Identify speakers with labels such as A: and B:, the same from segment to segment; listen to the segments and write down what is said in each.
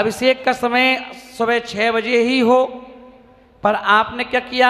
A: अभिषेक का समय सुबह 6 बजे ही हो, पर आपने क्या किया,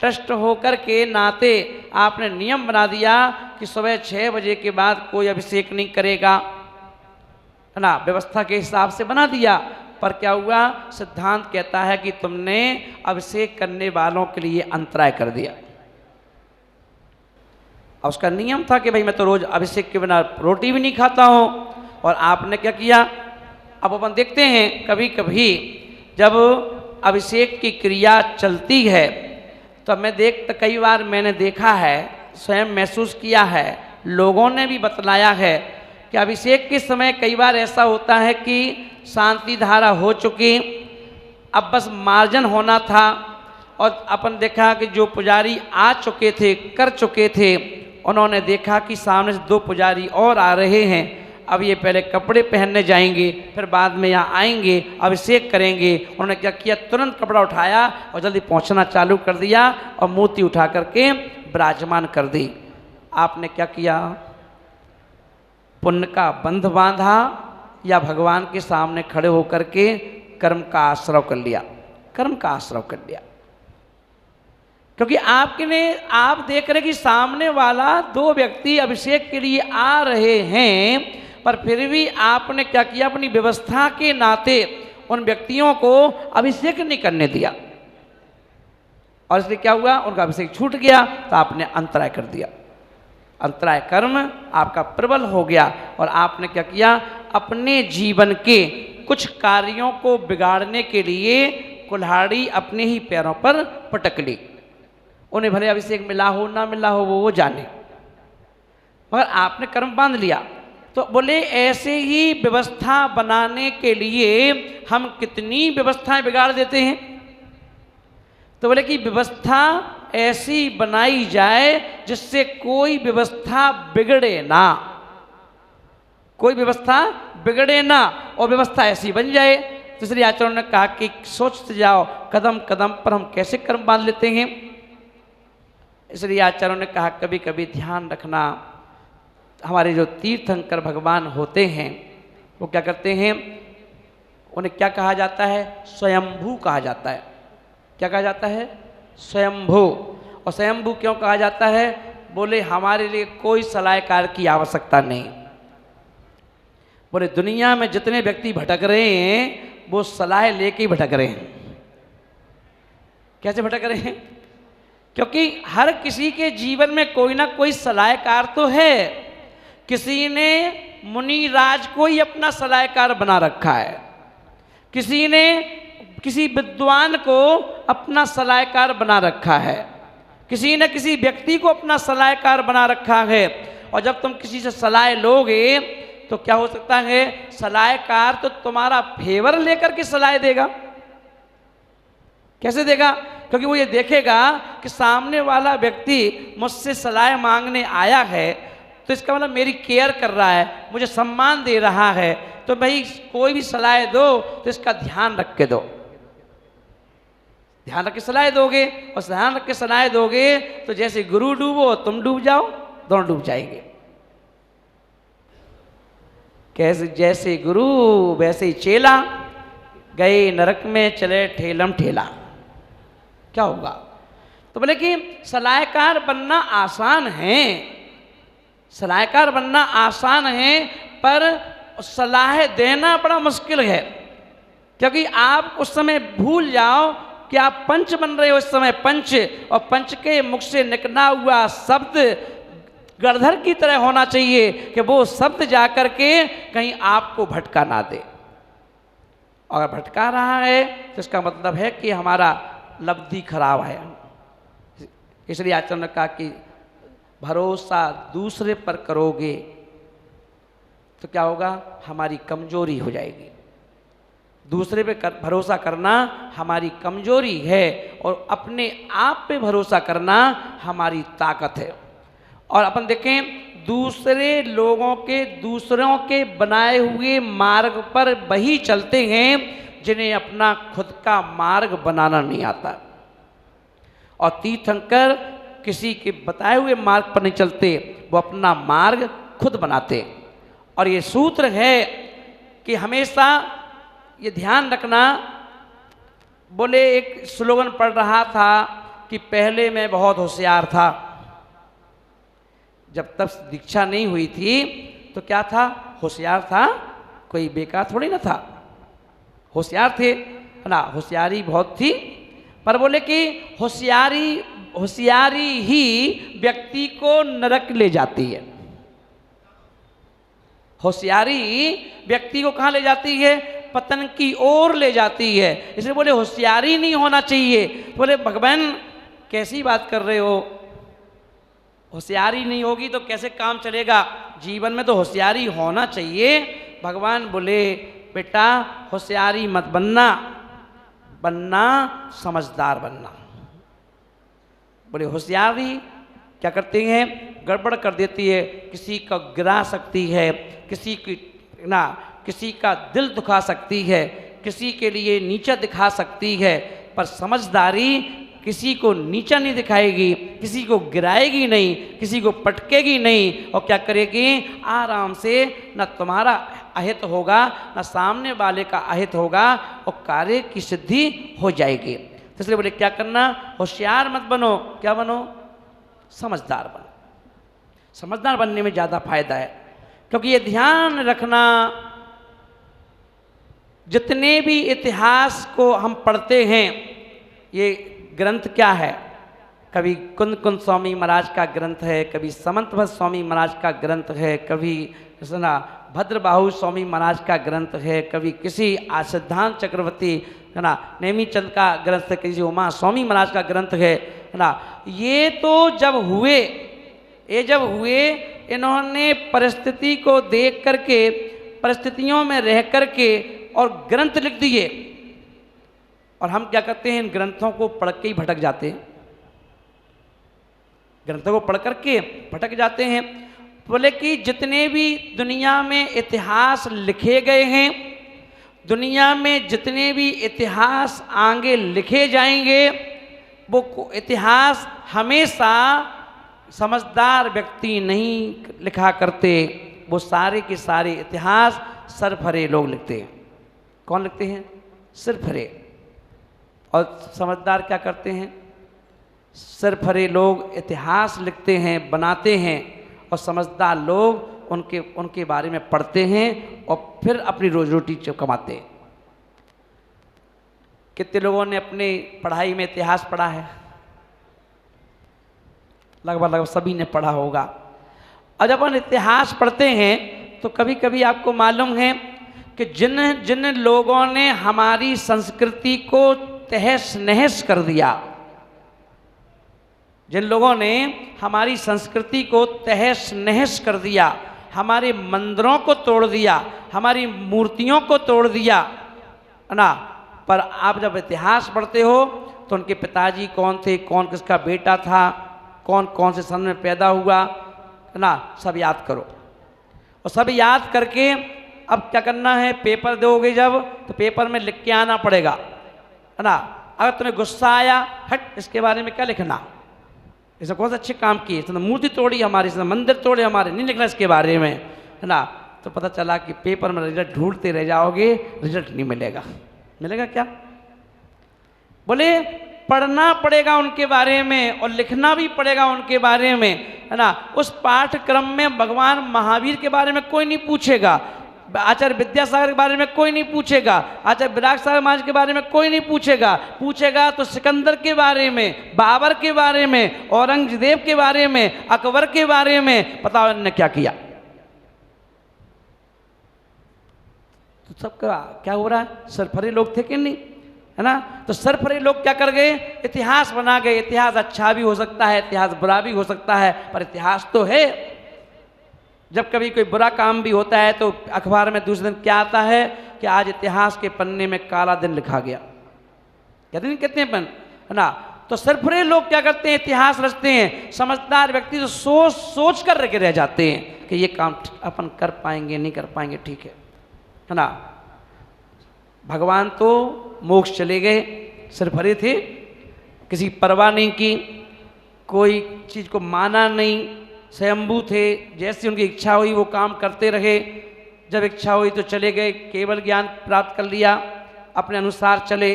A: ट्रस्ट होकर के नाते आपने नियम बना दिया कि सुबह 6 बजे के बाद कोई अभिषेक नहीं करेगा, है ना, व्यवस्था के हिसाब से बना दिया। पर क्या हुआ, सिद्धांत कहता है कि तुमने अभिषेक करने वालों के लिए अंतराय कर दिया। और उसका नियम था कि भाई मैं तो रोज अभिषेक के बिना रोटी भी नहीं खाता हूं, और आपने क्या किया। अब अपन देखते हैं कभी कभी जब अभिषेक की क्रिया चलती है तो कई बार मैंने देखा है, स्वयं महसूस किया है, लोगों ने भी बतलाया है कि अभिषेक के समय कई बार ऐसा होता है कि शांति धारा हो चुकी, अब बस मार्जन होना था, और अपन देखा कि जो पुजारी आ चुके थे, कर चुके थे, उन्होंने देखा कि सामने से 2 पुजारी और आ रहे हैं, अब ये पहले कपड़े पहनने जाएंगे, फिर बाद में यहाँ आएंगे, अभिषेक करेंगे। उन्होंने क्या किया, तुरंत कपड़ा उठाया और जल्दी पहुँचना चालू कर दिया और मूर्ति उठा करके विराजमान कर दी। आपने क्या किया, पुण्य का बंध बांधा या भगवान के सामने खड़े होकर के कर्म का आश्रय कर लिया, कर्म का आश्रय कर लिया। क्योंकि आप देख रहे कि सामने वाला 2 व्यक्ति अभिषेक के लिए आ रहे हैं, पर फिर भी आपने क्या किया, अपनी व्यवस्था के नाते उन व्यक्तियों को अभिषेक नहीं करने दिया, और इसलिए क्या हुआ, उनका अभिषेक छूट गया, तो आपने अंतराय कर दिया। अंतराय कर्म आपका प्रबल हो गया, और आपने क्या किया, अपने जीवन के कुछ कार्यों को बिगाड़ने के लिए कुल्हाड़ी अपने ही पैरों पर पटक ली। उन्हें भले अभिषेक मिला हो ना मिला हो वो जाने, मगर आपने कर्म बांध लिया। तो बोले ऐसे ही व्यवस्था बनाने के लिए हम कितनी व्यवस्थाएं बिगाड़ देते हैं। तो बोले कि व्यवस्था ऐसी बनाई जाए जिससे कोई व्यवस्था बिगड़े ना, कोई व्यवस्था बिगड़े ना, और व्यवस्था ऐसी बन जाए। तो इसलिए आचार्यों ने कहा कि सोचते जाओ कदम कदम पर हम कैसे कर्म बांध लेते हैं। इसलिए आचार्यों ने कहा कभी कभी ध्यान रखना, हमारे जो तीर्थंकर भगवान होते हैं वो क्या करते हैं, उन्हें क्या कहा जाता है, स्वयंभू कहा जाता है। क्या कहा जाता है, स्वयंभू। और स्वयंभू क्यों कहा जाता है, बोले हमारे लिए कोई सलाहकार की आवश्यकता नहीं। बोले दुनिया में जितने व्यक्ति भटक रहे हैं वो सलाह लेके ही भटक रहे हैं। कैसे भटक रहे हैं, क्योंकि हर किसी के जीवन में कोई ना कोई सलाहकार तो है। किसी ने मुनि राज को ही अपना सलाहकार बना रखा है, किसी ने किसी विद्वान को अपना सलाहकार बना रखा है, किसी ने किसी व्यक्ति को अपना सलाहकार बना रखा है। और जब तुम किसी से सलाह लोगे तो क्या हो सकता है, सलाहकार तो तुम्हारा फेवर लेकर के सलाह देगा। कैसे देगा, क्योंकि वो ये देखेगा कि सामने वाला व्यक्ति मुझसे सलाह मांगने आया है तो इसका मतलब मेरी केयर कर रहा है, मुझे सम्मान दे रहा है, तो भाई कोई भी सलाह दो तो इसका ध्यान रख के दो। ध्यान रख के सलाह दोगे, और ध्यान रख के सलाह दोगे तो जैसे गुरु डूबो तुम डूब जाओ, दोनों डूब जाएंगे। कैसे, जैसे गुरु वैसे ही चेला, गए नरक में चले ठेलम ठेला। क्या होगा, तो बोले कि सलाहकार बनना आसान है, सलाहकार बनना आसान है, पर सलाह देना बड़ा मुश्किल है। क्योंकि आप उस समय भूल जाओ कि आप पंच बन रहे हो इस समय, पंच, और पंच के मुख से निकला हुआ शब्द गणधर की तरह होना चाहिए कि वो शब्द जाकर के कहीं आपको भटका ना दे। अगर भटका रहा है तो इसका मतलब है कि हमारा लब्धि खराब है। इसलिए आचार्य ने कहा कि भरोसा दूसरे पर करोगे तो क्या होगा, हमारी कमजोरी हो जाएगी। दूसरे पे भरोसा करना हमारी कमजोरी है, और अपने आप पे भरोसा करना हमारी ताकत है। और अपन देखें, दूसरे लोगों के, दूसरों के बनाए हुए मार्ग पर वही चलते हैं जिन्हें अपना खुद का मार्ग बनाना नहीं आता। और तीर्थंकर किसी के बताए हुए मार्ग पर नहीं चलते, वो अपना मार्ग खुद बनाते। और ये सूत्र है कि हमेशा ये ध्यान रखना, बोले एक स्लोगन पढ़ रहा था कि पहले मैं बहुत होशियार था। जब तब दीक्षा नहीं हुई थी तो क्या था? होशियार था, कोई बेकार थोड़ी ना था, होशियार थे, है ना, होशियारी बहुत थी। पर बोले कि होशियारी ही व्यक्ति को नरक ले जाती है। होशियारी व्यक्ति को कहाँ ले जाती है? पतन की ओर ले जाती है। इसलिए बोले होशियारी नहीं होना चाहिए। बोले भगवान कैसी बात कर रहे हो, होशियारी नहीं होगी तो कैसे काम चलेगा? जीवन में तो होशियारी होना चाहिए। भगवान बोले बेटा होशियारी मत बनना समझदार बनना। बोले होशियारी क्या करती हैं? गड़बड़ कर देती है, किसी को गिरा सकती है, किसी का दिल दुखा सकती है, किसी के लिए नीचा दिखा सकती है। पर समझदारी किसी को नीचा नहीं दिखाएगी, किसी को गिराएगी नहीं, किसी को पटकेगी नहीं, और क्या करेगी? आराम से न तुम्हारा अहित होगा न सामने वाले का अहित होगा, और कार्य की सिद्धि हो जाएगी। तो इसलिए बोले क्या करना? होशियार मत बनो, क्या बनो? समझदार बनो। समझदार बनने में ज़्यादा फायदा है, क्योंकि ये ध्यान रखना, जितने भी इतिहास को हम पढ़ते हैं, ये ग्रंथ क्या है? कभी कुंद कुंद स्वामी महाराज का ग्रंथ है, कभी समंत भट्ट स्वामी महाराज का ग्रंथ है, कभी सुना भद्रबाहु स्वामी महाराज का ग्रंथ है, कभी किसी सिद्धांत चक्रवर्ती है ना नेमीचंद का ग्रंथ है, किसी उमा स्वामी महाराज का ग्रंथ है ना। ये तो जब हुए इन्होंने परिस्थिति को देख करके, परिस्थितियों में रह करके और ग्रंथ लिख दिए। और हम क्या करते हैं? इन ग्रंथों को पढ़ के ही भटक जाते हैं, ग्रंथों को पढ़ करके भटक जाते हैं। बोले कि जितने भी दुनिया में इतिहास लिखे गए हैं, दुनिया में जितने भी इतिहास आगे लिखे जाएंगे, वो इतिहास हमेशा समझदार व्यक्ति नहीं लिखा करते, वो सारे के सारे इतिहास सरफरे लोग लिखते हैं। कौन लिखते हैं? सरफरे। और समझदार क्या करते हैं? सरफरे लोग इतिहास लिखते हैं, बनाते हैं, और समझदार लोग उनके बारे में पढ़ते हैं और फिर अपनी रोजी रोटी कमाते हैं। कितने लोगों ने अपनी पढ़ाई में इतिहास पढ़ा है? लगभग सभी ने पढ़ा होगा। और जब हम इतिहास पढ़ते हैं तो कभी कभी आपको मालूम है कि जिन लोगों ने हमारी संस्कृति को तहस नहस कर दिया, जिन लोगों ने हमारी संस्कृति को तहस नहस कर दिया, हमारे मंदिरों को तोड़ दिया, हमारी मूर्तियों को तोड़ दिया, है ना। पर आप जब इतिहास पढ़ते हो तो उनके पिताजी कौन थे, कौन किसका बेटा था, कौन कौन से सन में पैदा हुआ, है ना, सब याद करो। और सब याद करके अब क्या करना है? पेपर दोगे जब, तो पेपर में लिख के आना पड़ेगा, है ना। अगर तुम्हें गुस्सा आया, हट इसके बारे में क्या लिखना, इसे कौन सा अच्छे काम किए, इसने मूर्ति तोड़ी हमारी, इसने मंदिर तोड़े हमारे, नहीं लिखना इसके बारे में, है ना। तो पता चला कि पेपर में रिजल्ट ढूंढते रह जाओगे, रिजल्ट नहीं मिलेगा। मिलेगा क्या? बोले पढ़ना पड़ेगा उनके बारे में और लिखना भी पड़ेगा उनके बारे में, है ना। उस पाठ्यक्रम में भगवान महावीर के बारे में कोई नहीं पूछेगा, आचार्य विद्यासागर के बारे में कोई नहीं पूछेगा, आचार्य विराग सागर महाराज के बारे में कोई नहीं पूछेगा तो सिकंदर के बारे में, बाबर के बारे में, औरंगजेब के बारे में, अकबर के बारे में, पता उन्होंने क्या किया। तो सबका क्या हो रहा है? सरफरे लोग थे कि नहीं, है ना। तो सरफरे लोग क्या कर गए? इतिहास बना गए। इतिहास अच्छा भी हो सकता है, इतिहास बुरा भी हो सकता है, पर इतिहास तो है। जब कभी कोई बुरा काम भी होता है तो अखबार में दूसरे दिन क्या आता है कि आज इतिहास के पन्ने में काला दिन लिखा गया, कहते हैं कितने पन, है ना। तो सरफरे लोग क्या करते हैं? इतिहास रचते हैं। समझदार व्यक्ति तो सोच कर रह जाते हैं कि ये काम अपन कर पाएंगे नहीं कर पाएंगे, ठीक है ना। भगवान तो मोक्ष चले गए, सरफरे थे, किसी परवाह नहीं की, कोई चीज़ को माना नहीं, स्वयंभू थे, जैसी उनकी इच्छा हुई वो काम करते रहे, जब इच्छा हुई तो चले गए, केवल ज्ञान प्राप्त कर लिया, अपने अनुसार चले,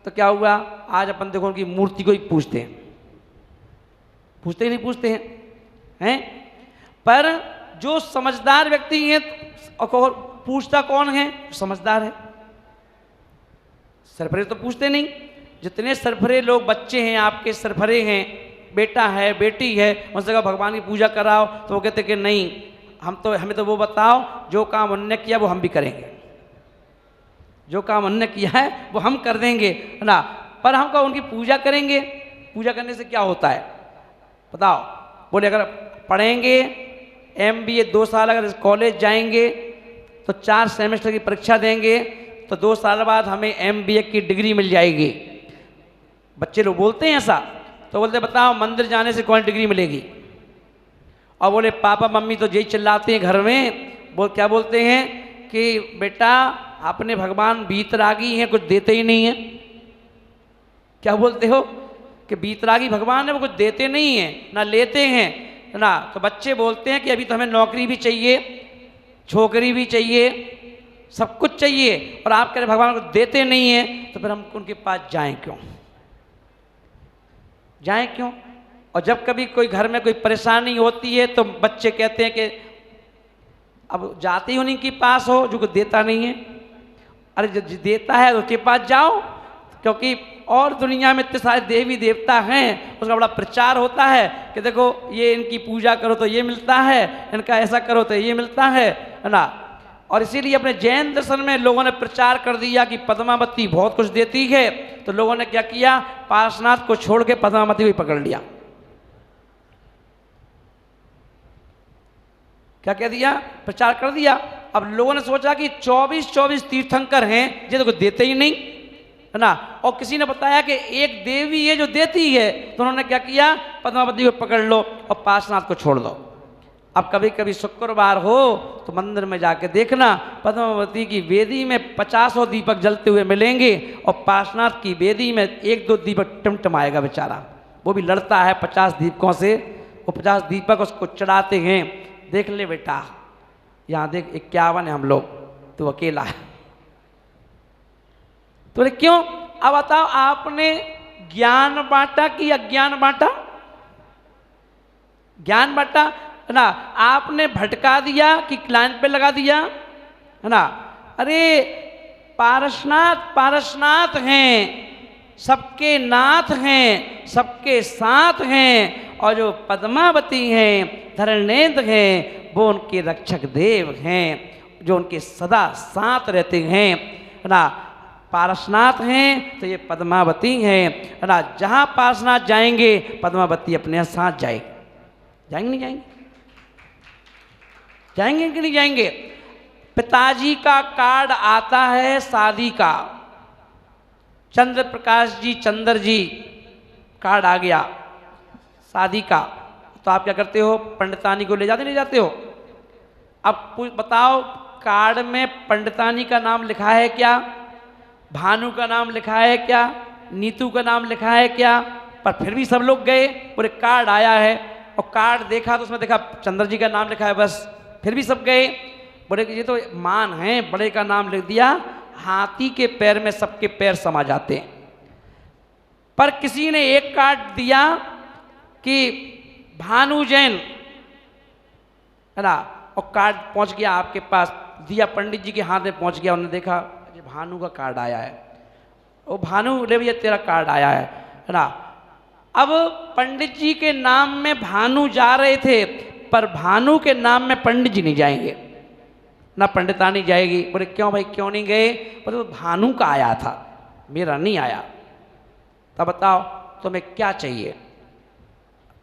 A: तो क्या हुआ? आज अपन देखो उनकी मूर्ति को ही पूजते हैं, पूछते ही नहीं पूछते हैं? पर जो समझदार व्यक्ति है, और पूछता कौन है? समझदार है। सरफरे तो पूछते नहीं। जितने सरफरे लोग बच्चे हैं आपके, सरफरे हैं, बेटा है, बेटी है, उनसे कहा भगवान की पूजा कराओ, तो वो कहते कि नहीं, हमें तो वो बताओ जो काम उन्होंने किया वो हम भी करेंगे, जो काम उन्होंने किया है वो हम कर देंगे, है ना। पर हम उनकी पूजा करेंगे, पूजा करने से क्या होता है बताओ? बोले अगर पढ़ेंगे MBA 2 साल, अगर कॉलेज जाएंगे तो 4 सेमेस्टर की परीक्षा देंगे, तो 2 साल बाद हमें MBA की डिग्री मिल जाएगी। बच्चे लोग बोलते हैं ऐसा, तो बोलते बताओ मंदिर जाने से कौन डिग्री मिलेगी? और बोले पापा मम्मी तो यही चिल्लाते हैं घर में, क्या बोलते हैं कि बेटा आपने भगवान बीतरागी हैं, कुछ देते ही नहीं है। क्या बोलते हो कि बीतरागी भगवान है, वो कुछ देते नहीं हैं ना लेते हैं ना। तो बच्चे बोलते हैं कि अभी तो हमें नौकरी भी चाहिए, छोकरी भी चाहिए, सब कुछ चाहिए, और आप कह रहे भगवान को देते नहीं हैं, तो फिर हम उनके पास जाएं क्यों? जाएं क्यों? और जब कभी कोई घर में कोई परेशानी होती है तो बच्चे कहते हैं कि अब जाते ही उन्हीं के पास हो जो कुछ देता नहीं है। अरे जो देता है उसके पास जाओ, क्योंकि और दुनिया में इतने सारे देवी देवता हैं, उसका बड़ा प्रचार होता है कि देखो ये इनकी पूजा करो तो ये मिलता है, इनका ऐसा करो तो ये मिलता है ना। और इसीलिए अपने जैन दर्शन में लोगों ने प्रचार कर दिया कि पद्मावती बहुत कुछ देती है, तो लोगों ने क्या किया? पार्श्वनाथ को छोड़ के पद्मावती को ही पकड़ लिया। क्या कह दिया? प्रचार कर दिया। अब लोगों ने सोचा कि 24 तीर्थंकर हैं, ये तो कुछ देते ही नहीं, है ना। और किसी ने बताया कि एक देवी है जो देती है, तो उन्होंने क्या किया? पद्मावती को पकड़ लो और पार्श्वनाथ को छोड़ दो। अब कभी कभी शुक्रवार हो तो मंदिर में जाके देखना, पद्मावती की वेदी में 50 दीपक जलते हुए मिलेंगे, और पार्श्वनाथ की वेदी में 1-2 दीपक टिमटिमाएगा बेचारा। वो भी लड़ता है 50 दीपकों से, वो 50 दीपक उसको चढ़ाते हैं। देख ले बेटा, यहाँ देख 51 है हम लोग, तो अकेला है। तो क्यों? अब बताओ, आपने ज्ञान बांटा कि अज्ञान बांटा? ज्ञान बांटा, है ना। आपने भटका दिया कि लाइन पे लगा दिया, है ना। अरे पारसनाथ हैं, सबके नाथ हैं, सबके साथ हैं, और जो पद्मावती हैं, धरणेन्द्र हैं, वो उनके रक्षक देव हैं, जो उनके सदा साथ रहते हैं, है ना। पारसनाथ हैं तो ये पद्मावती हैं, है ना। जहाँ पारसनाथ जाएंगे पद्मावती अपने साथ जाएंगे। जाएंगे नहीं जाएंगे? जाएंगे कि नहीं जाएंगे? पिताजी का कार्ड आता है शादी का, चंद्र प्रकाश जी, चंद्र जी कार्ड आ गया शादी का, तो आप क्या करते हो? पंडितानी को ले जाते नहीं जाते हो? अब बताओ, कार्ड में पंडितानी का नाम लिखा है क्या? भानु का नाम लिखा है क्या? नीतू का नाम लिखा है क्या? पर फिर भी सब लोग गए, पूरे कार्ड आया है, और कार्ड देखा तो उसमें देखा चंद्र जी का नाम लिखा है, बस। फिर भी सब गए, बोले कि ये तो मान है, बड़े का नाम लिख दिया। हाथी के पैर में सबके पैर समा जाते हैं। पर किसी ने एक कार्ड दिया कि भानु जैन, है ना, और कार्ड पहुंच गया आपके पास, दिया पंडित जी के हाथ में पहुंच गया। उन्होंने देखा ये भानु का कार्ड आया है, वो भानु ले भैया तेरा कार्ड आया है ना। अब पंडित जी के नाम में भानु जा रहे थे, पर भानु के नाम में पंडित जी नहीं जाएंगे, ना पंडितानी जाएगी। बोले क्यों भाई, क्यों नहीं गए? बोले तो भानु का आया था, मेरा नहीं आया। तब बताओ तुम्हें क्या चाहिए?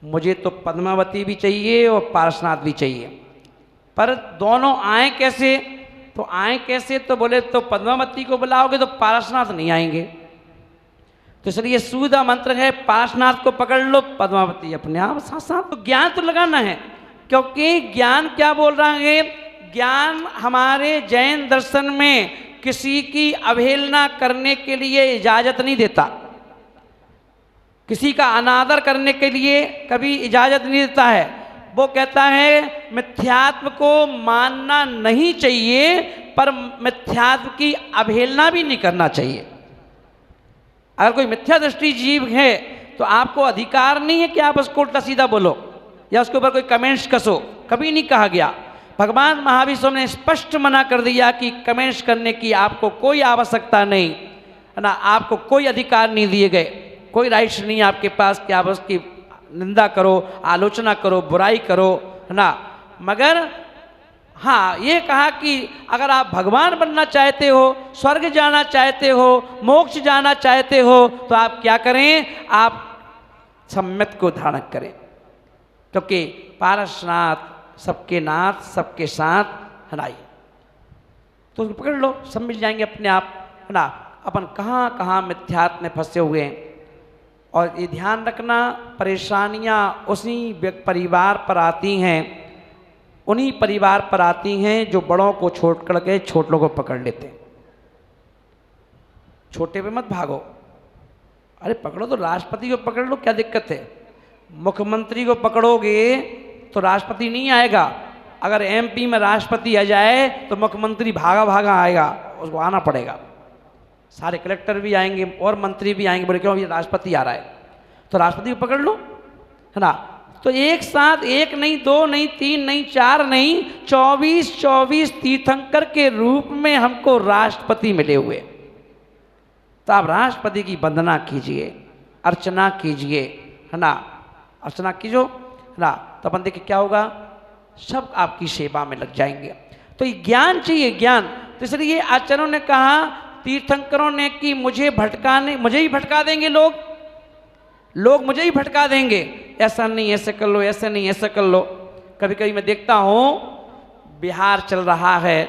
A: मुझे तो पद्मावती भी चाहिए और पार्श्वनाथ भी चाहिए, पर दोनों आए कैसे? तो आए कैसे? तो बोले तो पद्मावती को बुलाओगे तो पार्श्वनाथ नहीं आएंगे, तो इसलिए सूदा मंत्र है, पार्श्वनाथ को पकड़ लो, पद्मावती अपने आप साथ साथ। तो ज्ञान तो लगाना है, क्योंकि ज्ञान क्या बोल रहा है? ज्ञान हमारे जैन दर्शन में किसी की अवहेलना करने के लिए इजाजत नहीं देता, किसी का अनादर करने के लिए कभी इजाजत नहीं देता है। वो कहता है मिथ्यात्व को मानना नहीं चाहिए, पर मिथ्यात्व की अवहेलना भी नहीं करना चाहिए। अगर कोई मिथ्या दृष्टि जीव है तो आपको अधिकार नहीं है कि आप उसको उल्टा सीधा बोलो या उसके ऊपर कोई कमेंट्स कसो, कभी नहीं कहा गया। भगवान महावीर स्वामी ने स्पष्ट मना कर दिया कि कमेंट्स करने की आपको कोई आवश्यकता नहीं है ना, आपको कोई अधिकार नहीं दिए गए, कोई राइट्स नहीं है आपके पास कि आप उसकी निंदा करो, आलोचना करो, बुराई करो, है ना। मगर हाँ, ये कहा कि अगर आप भगवान बनना चाहते हो, स्वर्ग जाना चाहते हो, मोक्ष जाना चाहते हो, तो आप क्या करें, आप सम्यक को धारण करें, क्योंकि पारसनाथ सबके नाथ सबके साथ हनाई। तो उसको पकड़ लो, सब मिल जाएंगे अपने आप, है ना। अपन कहाँ कहाँ मिथ्यात्व में फंसे हुए हैं। और ये ध्यान रखना, परेशानियाँ उसी परिवार पर आती हैं, उन्हीं परिवार पर आती हैं जो बड़ों को छोड़ कर के छोटों को पकड़ लेते हैं। छोटे पे मत भागो, अरे पकड़ो तो राष्ट्रपति को पकड़ लो, क्या दिक्कत है। मुख्यमंत्री को पकड़ोगे तो राष्ट्रपति नहीं आएगा, अगर एमपी में राष्ट्रपति आ जाए तो मुख्यमंत्री भागा भागा आएगा, उसको आना पड़ेगा। सारे कलेक्टर भी आएंगे और मंत्री भी आएंगे, बोले क्यों, ये राष्ट्रपति आ रहा है, तो राष्ट्रपति को पकड़ लो, है ना। तो एक साथ एक नहीं, दो नहीं, तीन नहीं, चार नहीं, 24 तीर्थंकर के रूप में हमको राष्ट्रपति मिले हुए। तो आप राष्ट्रपति की वंदना कीजिए, अर्चना कीजिए, है ना, अर्चना कीजिए, है ना। तो अपन देखिए क्या होगा, सब आपकी सेवा में लग जाएंगे। तो ये ज्ञान चाहिए, ज्ञान। तो इसलिए आचार्यों ने कहा, तीर्थंकरों ने कि मुझे ही भटका देंगे लोग मुझे ही भटका देंगे, ऐसा नहीं, ऐसे कर लो, ऐसे नहीं, ऐसा कर लो। कभी कभी मैं देखता हूँ बिहार चल रहा है,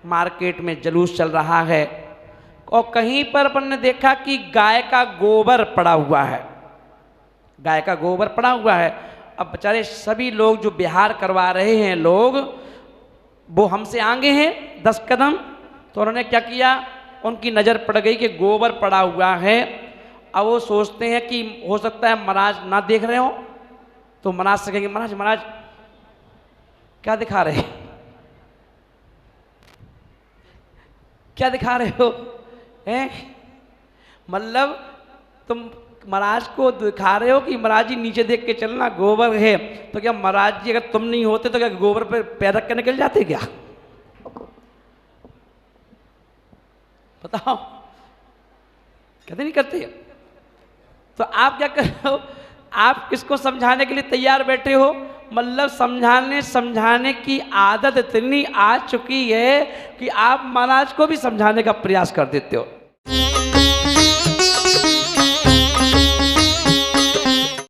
A: मार्केट में जुलूस चल रहा है, और कहीं पर अपन ने देखा कि गाय का गोबर पड़ा हुआ है, गाय का गोबर पड़ा हुआ है। अब बेचारे सभी लोग जो बिहार करवा रहे हैं लोग, वो हमसे आगे हैं 10 कदम, तो उन्होंने क्या किया, उनकी नज़र पड़ गई कि गोबर पड़ा हुआ है। अब वो सोचते हैं कि हो सकता है महाराज ना देख रहे हो, तो महाराज से कहेंगे, महाराज क्या दिखा रहे, क्या दिखा रहे हो, हैं? मतलब तुम महाराज को दिखा रहे हो कि महाराज जी नीचे देख के चलना, गोबर है। तो क्या महाराज जी अगर तुम नहीं होते तो क्या गोबर पे पैर रख के निकल जाते क्या? बताओ, कहते नहीं करते। तो आप क्या कर रहे हो, आप किसको समझाने के लिए तैयार बैठे हो? मतलब समझाने की आदत इतनी आ चुकी है कि आप महाराज को भी समझाने का प्रयास कर देते हो।